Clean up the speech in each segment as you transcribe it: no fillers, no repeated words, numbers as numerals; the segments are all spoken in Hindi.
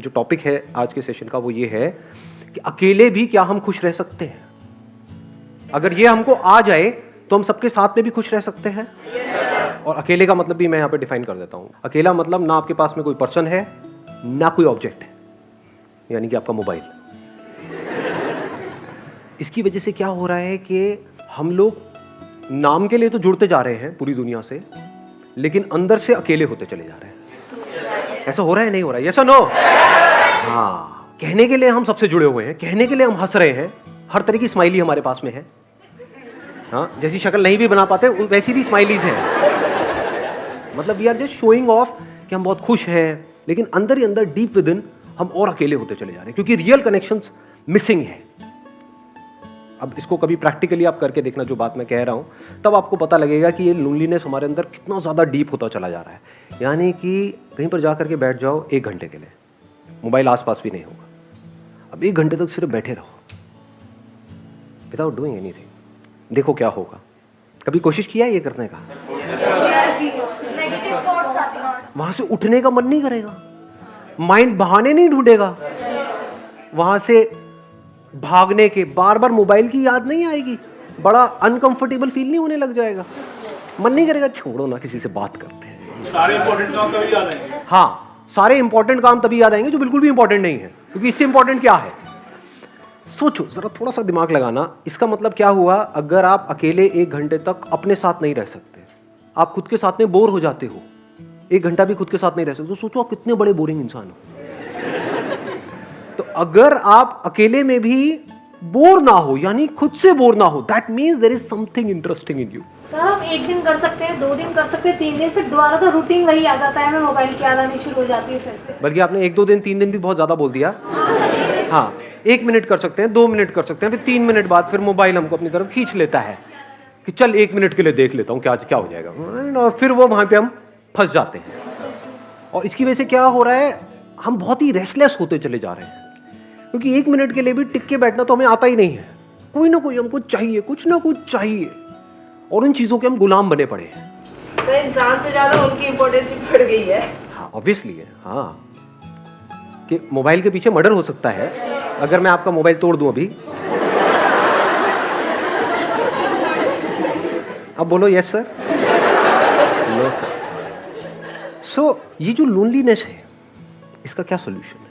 जो टॉपिक है आज के सेशन का वो ये है कि अकेले भी क्या हम खुश रह सकते हैं। अगर ये हमको आ जाए तो हम सबके साथ में भी खुश रह सकते हैं। और अकेले का मतलब भी मैं यहाँ पे डिफाइन कर देता हूँ। अकेला मतलब ना आपके पास में कोई पर्सन है ना कोई ऑब्जेक्ट है, यानी कि आपका मोबाइल। इसकी वजह से क्या हो रहा है कि हम लोग नाम के लिए तो जुड़ते जा रहे हैं पूरी दुनिया से, लेकिन अंदर से अकेले होते चले जा रहे हैं। ऐसा हो रहा है नहीं हो रहा है? यस और नो? हाँ, कहने के लिए हम सबसे जुड़े हुए हैं, कहने के लिए हम हंस रहे हैं, हर तरह की स्माइली हमारे पास में है। हाँ, जैसी शक्ल नहीं भी बना पाते वैसी भी स्माइलीज हैं। मतलब we are just showing off कि हम बहुत खुश हैं, लेकिन अंदर ही अंदर डीप विद इन हम और अकेले होते चले जा रहे हैं, क्योंकि रियल कनेक्शंस मिसिंग है। अब इसको कभी प्रैक्टिकली आप करके देखना जो बात मैं कह रहा हूं, तब आपको पता लगेगा कि ये लोनलीनेस हमारे अंदर कितना ज्यादा डीप होता चला जा रहा है। यानी कि कहीं पर जाकर के बैठ जाओ 1 घंटे के लिए, मोबाइल आसपास भी नहीं होगा। अब 1 घंटे तक सिर्फ बैठे रहो विदाउट डूइंग एनीथिंग, देखो क्या होगा। कभी कोशिश किया ये करने का? वहां से उठने का मन नहीं करेगा, माइंड बहाने नहीं ढूंढेगा, वहां से भागने के बार बार मोबाइल की याद नहीं आएगी, बड़ा अनकंफर्टेबल फील नहीं होने लग जाएगा, मन नहीं करेगा छोड़ो ना किसी से बात करते हैं। सारे इंपॉर्टेंट काम तभी याद आएंगे। हाँ, सारे इंपॉर्टेंट काम तभी याद आएंगे जो बिल्कुल भी इंपॉर्टेंट नहीं है, क्योंकि इससे इंपॉर्टेंट क्या है? सोचो जरा, थोड़ा सा दिमाग लगाना। इसका मतलब क्या हुआ? अगर आप अकेले 1 घंटे तक अपने साथ नहीं रह सकते, आप खुद के साथ में बोर हो जाते हो, 1 घंटा भी खुद के साथ नहीं रह सकते, तो सोचो आप कितने बड़े बोरिंग इंसान हो। तो अगर आप अकेले में भी बोर ना हो, यानी खुद से बोर ना हो, that means there is something interesting in you. Sir हम 1 दिन कर सकते हैं, 2 दिन कर सकते हैं, 3 दिन, फिर दोबारा तो रूटीन वही आ जाता है, हमें मोबाइल की याद आनी शुरू हो जाती है फिर से। बल्कि आपने 1-2 दिन 3 दिन भी बहुत ज्यादा बोल दिया। हाँ, 1 मिनट कर सकते हैं, 2 मिनट कर सकते हैं, फिर 3 मिनट बाद फिर मोबाइल हमको अपनी तरफ खींच लेता है कि चल 1 मिनट के लिए देख लेता हूँ क्या हो जाएगा, और फिर वो वहां पे हम फंस जाते हैं। और इसकी वजह से क्या हो रहा है? हम बहुत ही रेस्टलेस होते चले जा रहे हैं, क्योंकि 1 मिनट के लिए भी टिक के बैठना तो हमें आता ही नहीं है। कोई ना कोई हमको चाहिए, कुछ ना कुछ चाहिए, और उन चीजों के हम गुलाम बने पड़े हैं। सर इंसान से ज्यादा उनकी इम्पोर्टेंस बढ़ गई है। हाँ, ऑब्वियसली है। हाँ, कि मोबाइल के पीछे मर्डर हो सकता है अगर मैं आपका मोबाइल तोड़ दूं अभी। अब बोलो यस सर, नो सर। सो ये जो लोनलीनेस है, इसका क्या सॉल्यूशन है?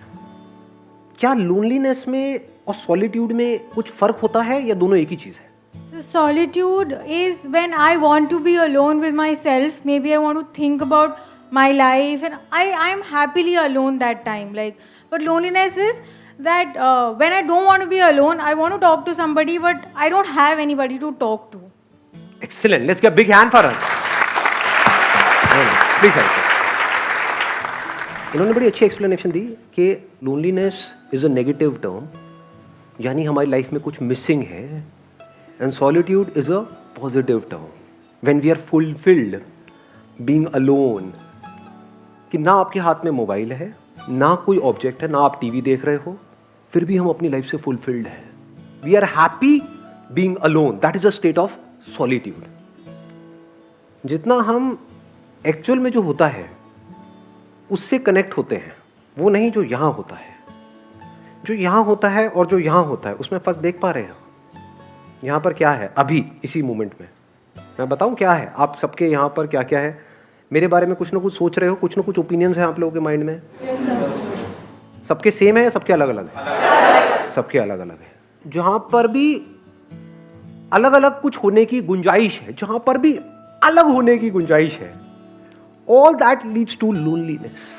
क्या लोनलीनेस में और सॉलिट्यूड में कुछ फर्क होता है या दोनों एक ही चीज है? So solitude is when I want to be alone with myself. Maybe I want to think about my life, and I am happily alone that time. Like, but loneliness is that when I don't want to be alone, I want to talk to somebody, but I don't have anybody to talk to. Excellent. Let's give a big hand for her. Big hand. इन्होंने बड़ी अच्छी एक्सप्लेनेशन दी कि loneliness is a negative term, यानी हमारी लाइफ में कुछ मिसिंग है, and solitude is a positive term when we are fulfilled being alone. कि ना आपके हाथ में मोबाइल है, ना कोई ऑब्जेक्ट है, ना आप टीवी देख रहे हो, फिर भी हम अपनी लाइफ से फुलफिल्ड है। We are happy being alone, that is a state of solitude. जितना हम एक्चुअल में जो होता है उससे कनेक्ट होते हैं, वो नहीं जो यहां होता है। जो यहां होता है और जो यहां होता है उसमें फर्क देख पा रहे हो? यहां पर क्या है अभी इसी मोमेंट में? मैं बताऊं क्या है? आप सबके यहां पर क्या क्या है? मेरे बारे में कुछ ना कुछ सोच रहे हो, कुछ ना कुछ ओपिनियंस है आप लोगों के माइंड में। सबके सेम है या सबके अलग अलग है? सबके अलग अलग है। जहां पर भी अलग अलग कुछ होने की गुंजाइश है, जहां पर भी अलग होने की गुंजाइश है, all that leads to loneliness.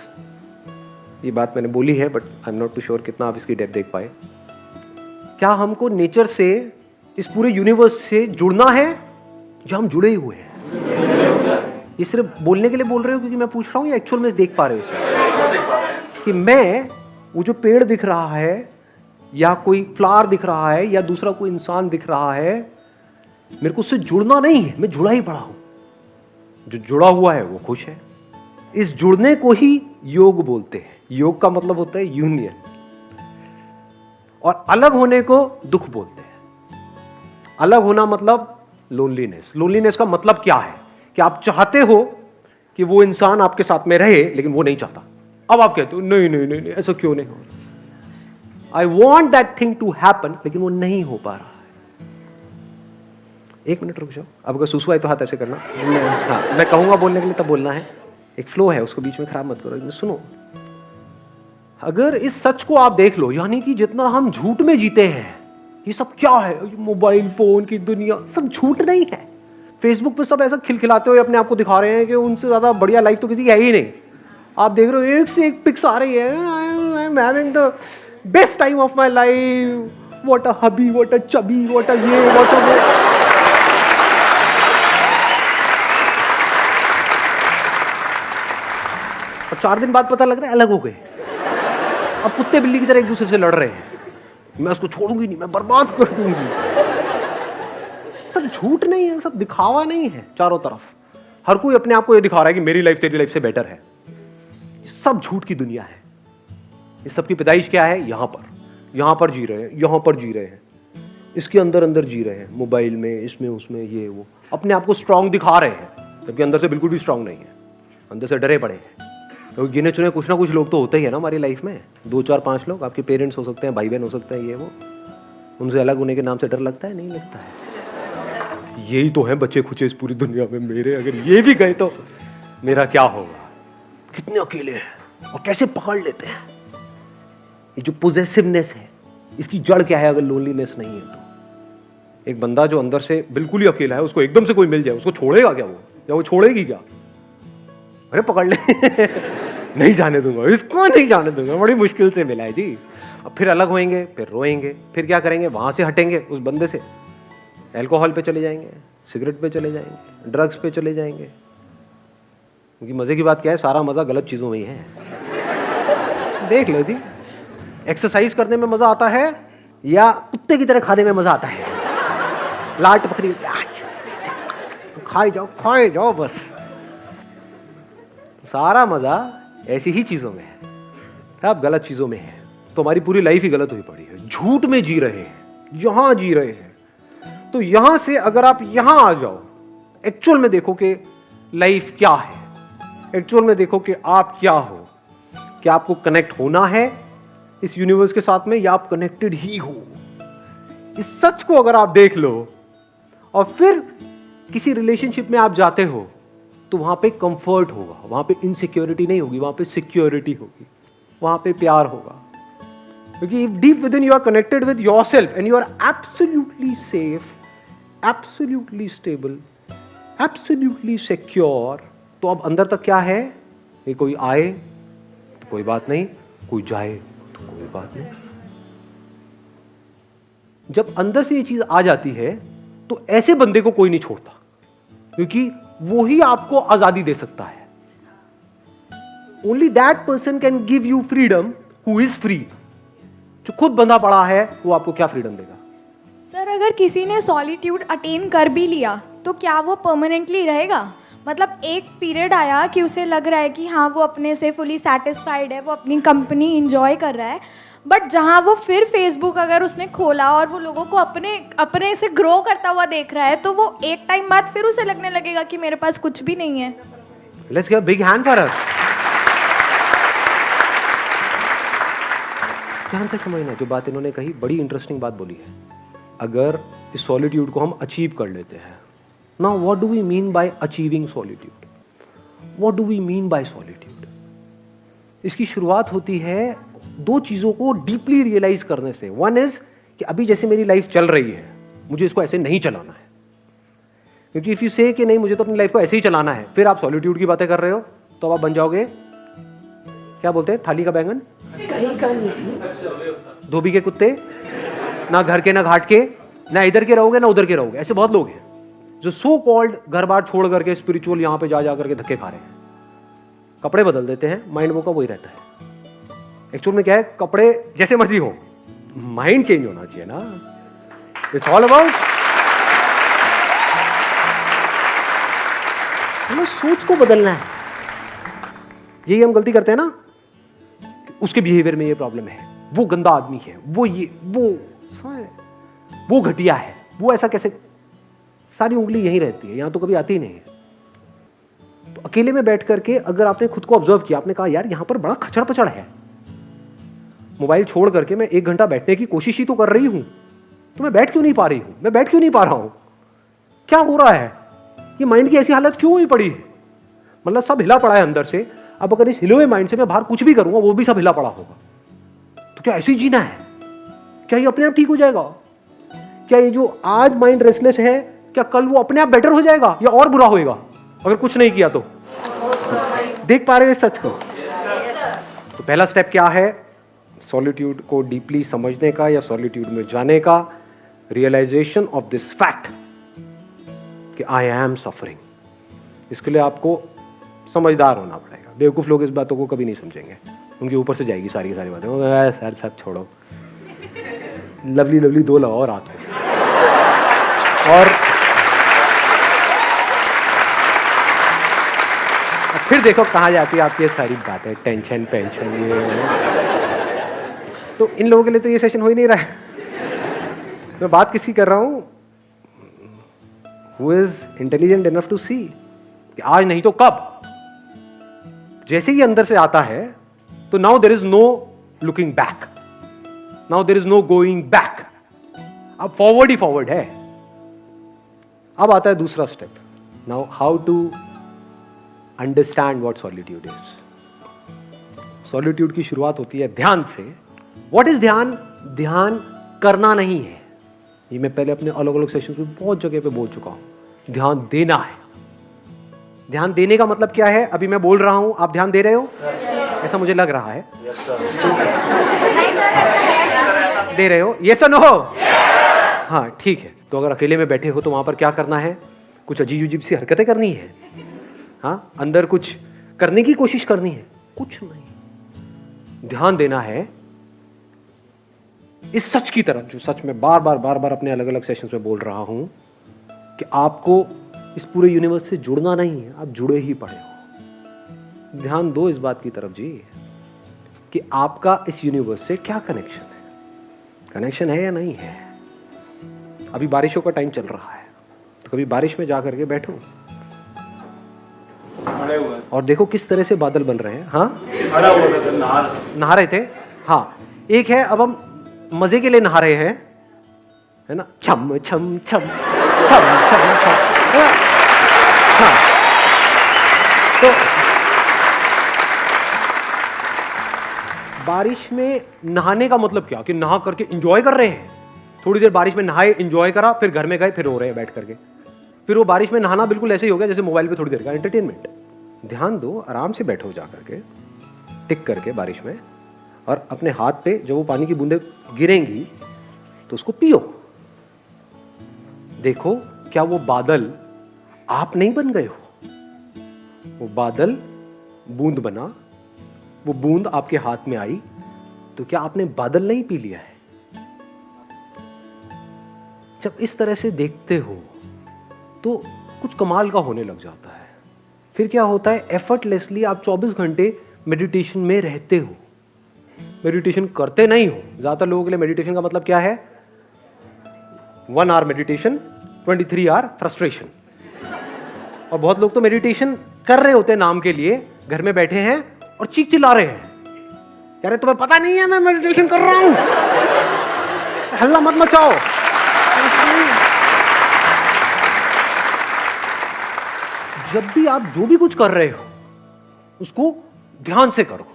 ये बात मैंने बोली है, but I am not too sure कितना आप इसकी डेप्थ देख पाए। क्या हमको नेचर से, इस पूरे यूनिवर्स से जुड़ना है, या हम जुड़े ही हुए हैं? ये सिर्फ बोलने के लिए बोल रहे हो क्योंकि मैं पूछ रहा हूं, या एक्चुअल में देख पा रहे हो इसे? कि मैं वो जो पेड़ दिख रहा है, या कोई फ्लावर दिख रहा है, या दूसरा कोई इंसान दिख रहा है, मेरे को उससे जुड़ना नहीं है, मैं जुड़ा ही पड़ा हूं। जो जुड़ा हुआ है वो खुश है। इस जुड़ने को ही योग बोलते हैं। योग का मतलब होता है यूनियन, और अलग होने को दुख बोलते हैं। अलग होना मतलब लोनलीनेस। लोनलीनेस का मतलब क्या है? कि आप चाहते हो कि वो इंसान आपके साथ में रहे, लेकिन वो नहीं चाहता। अब आप कहते हो नहीं नहीं नहीं, नहीं ऐसा क्यों नहीं हो रहा? I want that thing to happen, लेकिन वो नहीं हो पा रहा है। एक मिनट रुक जाओ, अब अगर सुसु आए तो हाथ ऐसे करना। हाँ, मैं कहूंगा बोलने के लिए तब बोलना है, एक फ्लो है उसको बीच में खराब मत करो। सुनो, अगर इस सच को आप देख लो, यानी कि जितना हम झूठ में जीते हैं, ये सब क्या है, मोबाइल फोन की दुनिया, सब झूठ नहीं है। फेसबुक पे सब ऐसा खिलखिलाते हुए अपने आप को दिखा रहे हैं कि उनसे ज्यादा बढ़िया लाइफ तो किसी की है ही नहीं। आप देख रहे हो एक से एक पिक्स आ रही है, I am having the best time of my life, what a hubby, what a chubby, what a ये, व्हाट अ वो। और 4 दिन बाद पता लग रहा है अलग हो गए। अब कुत्ते बिल्ली की तरह एक दूसरे से लड़ रहे हैं, मैं उसको छोड़ूंगी नहीं, मैं बर्बाद कर दूंगी। सब झूठ नहीं है, सब दिखावा नहीं है। चारों तरफ हर कोई अपने आप को ये दिखा रहा है कि मेरी लाइफ तेरी लाइफ से बेटर है। सब झूठ की दुनिया है। इस सब की पैदाइश क्या है? यहां पर जी रहे हैं, यहां पर जी रहे हैं, इसके अंदर अंदर जी रहे हैं, मोबाइल में, इसमें उसमें, ये वो, अपने आप को स्ट्रांग दिखा रहे हैं, जबकि अंदर से बिल्कुल भी स्ट्रांग नहीं है, अंदर से डरे पड़े हैं। तो गिने चुने कुछ ना कुछ लोग तो होते ही है ना हमारी लाइफ में, 2 4 5 लोग। आपके पेरेंट्स हो सकते हैं, भाई बहन हो सकते हैं, ये वो, उनसे अलग होने के नाम से डर लगता है? नहीं लगता है। यही तो है बच्चे खुचे इस पूरी दुनिया में मेरे, अगर ये भी गए तो मेरा क्या होगा? कितने अकेले हैं और कैसे पकड़ लेते हैं। ये जो पोजेसिवनेस है, इसकी जड़ क्या है? अगर लोनलीनेस नहीं है तो एक बंदा जो अंदर से बिल्कुल ही अकेला है, उसको एकदम से कोई मिल जाए, उसको छोड़ेगा क्या वो, या वो छोड़ेगी क्या? अरे पकड़ ले नहीं जाने दूंगा इसको, नहीं जाने दूंगा, बड़ी मुश्किल से मिला है जी। अब फिर अलग होएंगे, फिर रोएंगे, फिर क्या करेंगे? वहां से हटेंगे उस बंदे से, अल्कोहल पे चले जाएंगे, सिगरेट पे चले जाएंगे, ड्रग्स पे चले जाएंगे। क्योंकि मजे की बात क्या है, सारा मजा गलत चीजों में ही है। देख लो जी, एक्सरसाइज करने में मजा आता है या कुत्ते की तरह खाने में मजा आता है? लाट पकड़ी, खाए जाओ बस। सारा मजा ऐसी ही चीजों में है, सब गलत चीजों में है। तो हमारी पूरी लाइफ ही गलत हुई पड़ी है, झूठ में जी रहे हैं, यहां जी रहे हैं। तो यहां से अगर आप यहां आ जाओ, एक्चुअल में देखो कि लाइफ क्या है, एक्चुअल में देखो कि आप क्या हो, क्या आपको कनेक्ट होना है इस यूनिवर्स के साथ में, या आप कनेक्टेड ही हो। इस सच को अगर आप देख लो और फिर किसी रिलेशनशिप में आप जाते हो, तो वहां पे कंफर्ट होगा, वहां पे इनसिक्योरिटी नहीं होगी, वहां पे सिक्योरिटी होगी, वहां पे प्यार होगा। क्योंकि deep within you are connected with yourself and you are absolutely safe, absolutely stable, absolutely secure. तो अब अंदर तक क्या है? ये कोई आए तो कोई बात नहीं, कोई जाए तो कोई बात नहीं। जब अंदर से ये चीज आ जाती है तो ऐसे बंदे को कोई नहीं छोड़ता, क्योंकि वो ही आपको आजादी दे सकता है। Only that person can give you freedom who is free. जो खुद बंधा पड़ा है वो आपको क्या फ्रीडम देगा? सर, अगर किसी ने सॉलिट्यूड अटेन कर भी लिया तो क्या वो परमानेंटली रहेगा? मतलब एक पीरियड आया कि उसे लग रहा है कि हाँ वो अपने से फुली सेटिस्फाइड है, वो अपनी कंपनी इंजॉय कर रहा है, बट जहाँ वो फिर फेसबुक अगर उसने खोला और वो लोगों को अपने से ग्रो करता हुआ देख रहा है, तो वो एक टाइम बाद फिर उसे लगने लगेगा कि मेरे पास कुछ भी नहीं है। Let's give a big hand for us. ध्यान से समझना, जो बात इन्होंने कही बड़ी इंटरेस्टिंग बात बोली है। अगर इस सॉलिट्यूड को हम अचीव कर लेते हैं, now what do we mean by achieving solitude? What do we mean by solitude? इसकी शुरुआत होती है 2 चीजों को डीपली रियलाइज करने से। वन इज कि अभी जैसे मेरी लाइफ चल रही है, मुझे इसको ऐसे नहीं चलाना है। क्योंकि इफ यू से कि नहीं मुझे तो अपनी लाइफ को ऐसे ही चलाना है, फिर आप सॉलिट्यूड की बातें कर रहे हो, तो आप बन जाओगे, क्या बोलते हैं, थाली का बैंगन, धोबी के कुत्ते, ना घर के ना घाट के, ना इधर के रहोगे ना उधर के रहोगे। ऐसे बहुत लोग हैं जो सो कॉल्ड घर बार छोड़ करके स्पिरिचुअल यहां पे जा करके धक्के खा रहे हैं। कपड़े बदल देते हैं, माइंड वो का वही रहता है। एक्चुअल में क्या है, कपड़े जैसे मर्जी हो, माइंड चेंज होना चाहिए ना। इट्स ऑल अबाउट सोच को बदलना है। यही हम गलती करते हैं ना, उसके बिहेवियर में ये प्रॉब्लम है, वो गंदा आदमी है, वो ये वो घटिया है, वो ऐसा कैसे, सारी उंगली यहीं रहती है, यहां तो कभी आती ही नहीं है। तो अकेले में बैठ करके अगर आपने खुद को ऑब्जर्व किया, आपने कहा यार यहाँ पर बड़ा खचड़ पचड़ है, मोबाइल छोड़ करके मैं 1 घंटा बैठने की कोशिश ही तो कर रही हूं, तो मैं बैठ क्यों नहीं पा रही हूं, मैं बैठ क्यों नहीं पा रहा हूं, क्या हो रहा है, ये माइंड की ऐसी हालत क्यों हुई पड़ी है? मतलब सब हिला पड़ा है अंदर से। अब अगर इस हिले हुए माइंड से मैं बाहर कुछ भी करूंगा वो भी सब हिला पड़ा होगा। तो क्या ऐसे ही जीना है? क्या ये अपने आप ठीक हो जाएगा? क्या ये जो आज माइंड रेस्टलेस है, क्या कल वो अपने आप बेटर हो जाएगा या और बुरा होएगा अगर कुछ नहीं किया तो? देख पा रहे हो इस सच को? तो पहला स्टेप क्या है? सॉलिट्यूड को डीपली समझने का या सॉलिट्यूड में जाने का, रियलाइजेशन ऑफ दिस फैक्ट कि आई एम सफरिंग। इसके लिए आपको समझदार होना पड़ेगा। बेवकूफ लोग इस बातों को कभी नहीं समझेंगे, उनके ऊपर से जाएगी सारी की सारी बातें। सर सब छोड़ो, लवली लवली 2 लगाओ रात को। और फिर देखो कहाँ जाती है आपकी ये सारी बातें, टेंशन पेंशन ये। तो इन लोगों के लिए तो ये सेशन हो ही नहीं रहा है। मैं बात किसकी कर रहा हूं? Who is intelligent enough to see कि आज नहीं तो कब, जैसे ही अंदर से आता है तो now there is no looking back, now there is no going back, अब फॉरवर्ड ही फॉरवर्ड है। अब आता है दूसरा step, now how to understand what solitude is। Solitude की शुरुआत होती है ध्यान से। व्हाट इज ध्यान? ध्यान करना नहीं है, ये मैं पहले अपने अलग अलग सेशंस में बहुत जगह पे बोल चुका हूं। ध्यान देना है। ध्यान देने का मतलब क्या है? अभी मैं बोल रहा हूं, आप ध्यान दे रहे हो? ऐसा मुझे लग रहा है। दे रहे हो? यस और नो? हाँ ठीक है। तो अगर अकेले में बैठे हो तो वहां पर क्या करना है? कुछ अजीब अजीब सी हरकतें करनी है, हाँ, अंदर कुछ करने की कोशिश करनी है? कुछ नहीं। ध्यान देना है इस सच की तरफ, जो सच में बार बार अपने अलग अलग सेशंस में बोल रहा हूं कि आपको इस पूरे यूनिवर्स से जुड़ना नहीं है, आप जुड़े ही पड़े हो। ध्यान दो इस बात की तरफ जी कि आपका इस यूनिवर्स से क्या कनेक्शन है, कनेक्शन है या नहीं है। अभी बारिशों का टाइम चल रहा है, तो कभी बारिश में जाकर के बैठो और देखो किस तरह से बादल बन रहे हैं। हाँ, नहा रहे थे। हाँ, एक है अब हम मजे के लिए नहा रहे हैं, है ना, छम छम छम छम छम छम। हाँ, तो बारिश में नहाने का मतलब क्या कि नहा करके एंजॉय कर रहे हैं। थोड़ी देर बारिश में नहाए, एंजॉय करा, फिर घर में गए, फिर रो रहे हैं बैठ करके। फिर वो बारिश में नहाना बिल्कुल ऐसे ही हो गया जैसे मोबाइल पे थोड़ी देर का एंटरटेनमेंट। ध्यान दो, आराम से बैठो जा करके, टिक करके बारिश में, और अपने हाथ पे जब वो पानी की बूंदें गिरेंगी तो उसको पियो। देखो क्या वो बादल आप नहीं बन गए हो, वो बादल बूंद बना, वो बूंद आपके हाथ में आई, तो क्या आपने बादल नहीं पी लिया है? जब इस तरह से देखते हो तो कुछ कमाल का होने लग जाता है। फिर क्या होता है? एफर्टलेसली आप 24 घंटे मेडिटेशन में रहते हो। मेडिटेशन करते नहीं हो। ज्यादातर लोगों के लिए मेडिटेशन का मतलब क्या है? 1 आवर मेडिटेशन, 23 आवर फ्रस्ट्रेशन। और बहुत लोग तो मेडिटेशन कर रहे होते हैं नाम के लिए, घर में बैठे हैं और चीख चिल्ला रहे हैं, कह रहे तुम्हें पता नहीं है मैं मेडिटेशन कर रहा हूं, हल्ला मत मचाओ। जब भी आप जो भी कुछ कर रहे हो उसको ध्यान से करो,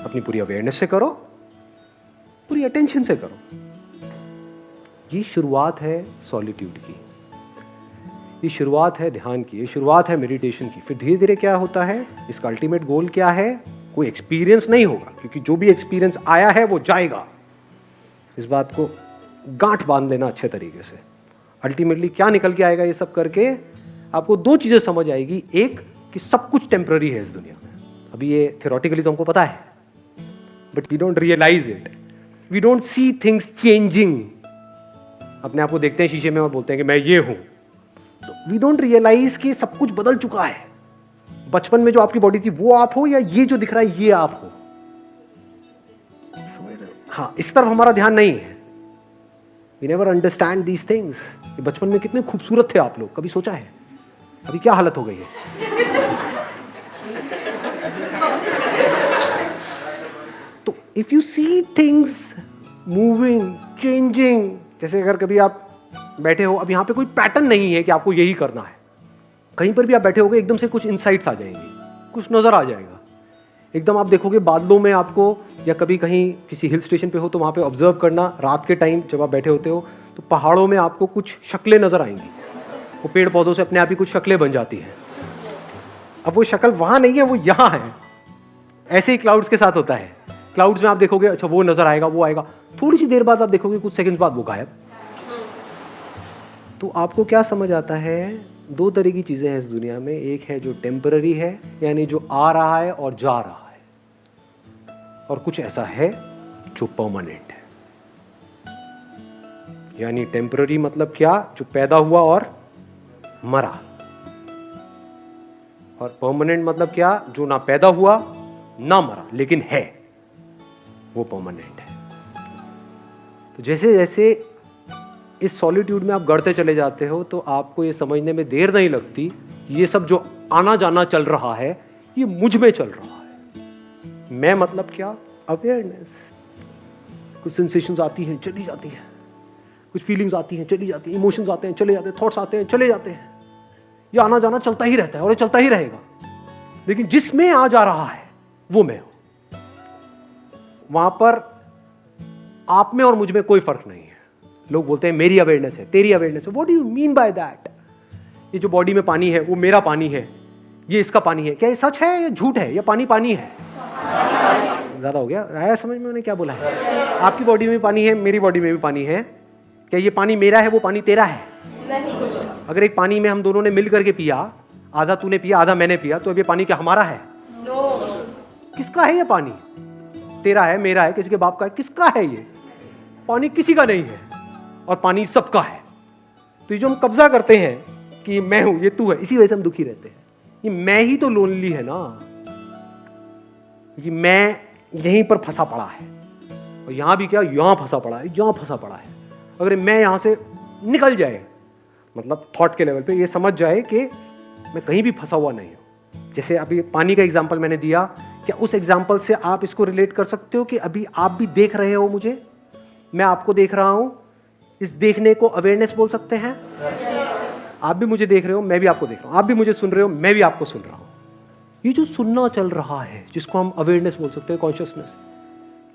अपनी पूरी अवेयरनेस से करो, पूरी अटेंशन से करो। ये शुरुआत है सॉलिट्यूड की, ये शुरुआत है ध्यान की, ये शुरुआत है मेडिटेशन की। फिर धीरे धीरे क्या होता है? इसका अल्टीमेट गोल क्या है? कोई एक्सपीरियंस नहीं होगा, क्योंकि जो भी एक्सपीरियंस आया है वो जाएगा। इस बात को गांठ बांध लेना अच्छे तरीके से। अल्टीमेटली क्या निकल के आएगा? ये सब करके आपको 2 चीजें समझ आएगी। एक कि सब कुछ टेम्पररी है इस दुनिया में। अभी ये थियोरेटिकली तो हमको पता है, but we don't realise it, we don't see things changing. अपने आप को देखते हैं शीशे में और बोलते हैं कि मैं ये हूं, तो वी डोंट रियलाइज कि सब कुछ बदल चुका है। बचपन में जो आपकी बॉडी थी वो आप हो, या ये जो दिख रहा है ये आप हो? समझ रहे हो? हाँ, इस तरफ हमारा ध्यान नहीं है। We never understand these things. बचपन में कितने खूबसूरत थे आप लोग, कभी सोचा है? अभी क्या हालत हो गई है? तो if you see things moving, changing, जैसे अगर कभी आप बैठे हो, अब यहाँ पे कोई पैटर्न नहीं है कि आपको यही करना है, कहीं पर भी आप बैठे होगे एकदम से कुछ इंसाइट्स आ जाएंगी, कुछ नजर आ जाएगा, एकदम आप देखोगे बादलों में आपको, या कभी कहीं किसी हिल स्टेशन पे हो तो वहाँ पे ऑब्जर्व करना, रात के टाइम जब आप बैठे होते हो तो पहाड़ों में आपको कुछ शक्लें नजर आएंगी, वो पेड़ पौधों से अपने आप ही कुछ शक्लें बन जाती हैं। अब वो शक्ल वहाँ नहीं है, वो यहाँ है। ऐसे ही क्लाउड्स के साथ होता है, क्लाउड्स में आप देखोगे अच्छा वो नजर आएगा, वो आएगा, थोड़ी सी देर बाद आप देखोगे कुछ सेकंड बाद वो गायब। तो आपको क्या समझ आता है? दो तरह की चीजें हैं इस दुनिया में, एक है जो टेम्पररी है, यानी जो आ रहा है और जा रहा है, और कुछ ऐसा है जो परमानेंट है। यानी टेम्पररी मतलब क्या? जो पैदा हुआ और मरा। और परमानेंट मतलब क्या? जो ना पैदा हुआ ना मरा लेकिन है, वो परमानेंट है। तो जैसे जैसे इस सॉलिट्यूड में आप गढ़ते चले जाते हो तो आपको ये समझने में देर नहीं लगती, ये सब जो आना जाना चल रहा है ये मुझ में चल रहा है। मैं मतलब क्या? अवेयरनेस। कुछ सेंसेशंस आती हैं चली जाती हैं, कुछ फीलिंग्स आती हैं चली जाती हैं, इमोशंस आते हैं चले जाते हैं, थॉट्स आते हैं चले जाते हैं, ये आना जाना चलता ही रहता है और ये चलता ही रहेगा। लेकिन जिसमें आ जा रहा है वो मैं हूं। वहां पर आप में और मुझ में कोई फर्क नहीं है। लोग बोलते हैं मेरी अवेयरनेस है, तेरी अवेयरनेस है। What do you mean by that? ये जो बॉडी में पानी है वो मेरा पानी है, ये इसका पानी है। क्या ये सच है या झूठ है? या पानी पानी है? ज्यादा हो गया? आया समझ में मैंने क्या बोला है? आपकी बॉडी में पानी है, मेरी बॉडी में भी पानी है। क्या ये पानी मेरा है, वो पानी तेरा है? अगर एक पानी में हम दोनों ने मिल करके पिया, आधा तूने पिया आधा मैंने पिया, तो अब ये पानी क्या हमारा है? किसका है ये पानी? तेरा है, मेरा है, किसी के बाप का है? किसका है ये पानी? किसी का नहीं है, और पानी सबका है। तो ये जो हम कब्जा करते हैं कि मैं हूं, ये तू है, इसी वजह से हम दुखी रहते हैं। ये मैं ही तो लोनली है ना, कि मैं यहीं पर फंसा पड़ा है। और यहां भी क्या? यहां फंसा पड़ा है, यहां फंसा पड़ा है। अगर मैं यहां से निकल जाए, मतलब थॉट के लेवल पे ये समझ जाए कि मैं कहीं भी फंसा हुआ नहीं हूं। जैसे अभी पानी का एग्जाम्पल मैंने दिया, क्या उस एग्जाम्पल से आप इसको रिलेट कर सकते हो कि अभी आप भी देख रहे हो मुझे, मैं आपको देख रहा हूं? इस देखने को अवेयरनेस बोल सकते हैं। आप भी मुझे देख रहे हो, मैं भी आपको देख रहा हूं। आप भी मुझे सुन रहे हो, मैं भी आपको सुन रहा हूं। ये जो सुनना चल रहा है, जिसको हम अवेयरनेस बोल सकते हैं, कॉन्शियसनेस,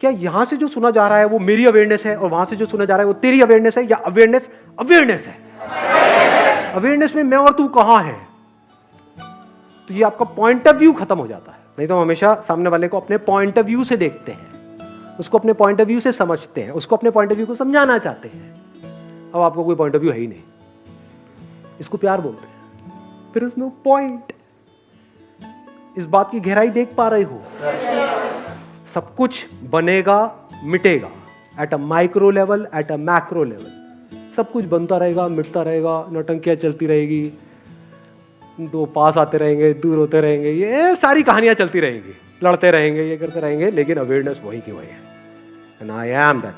क्या यहां से जो सुना जा रहा है वो मेरी अवेयरनेस है, और वहां से जो सुना जा रहा है वो तेरी अवेयरनेस है? या अवेयरनेस अवेयरनेस है? अवेयरनेस में मैं और तू कहां है? तो ये आपका पॉइंट ऑफ व्यू खत्म हो जाता है। नहीं तो हम हमेशा सामने वाले को अपने पॉइंट ऑफ व्यू से देखते हैं, उसको अपने पॉइंट ऑफ व्यू से समझते हैं, उसको अपने पॉइंट ऑफ व्यू को समझाना चाहते हैं। अब आपको कोई पॉइंट ऑफ व्यू है ही नहीं, इसको प्यार बोलते हैं। फिर उसमें पॉइंट, इस बात की गहराई देख पा रहे हो? सब कुछ बनेगा मिटेगा, at a micro level, at a macro level. सब कुछ बनता रहेगा, मिटता रहेगा, नौटंकियां चलती रहेगी, दो पास आते रहेंगे, दूर होते रहेंगे, ये सारी कहानियां चलती रहेंगी, लड़ते रहेंगे, ये करते रहेंगे, लेकिन अवेयरनेस वही की वही है। And I am that.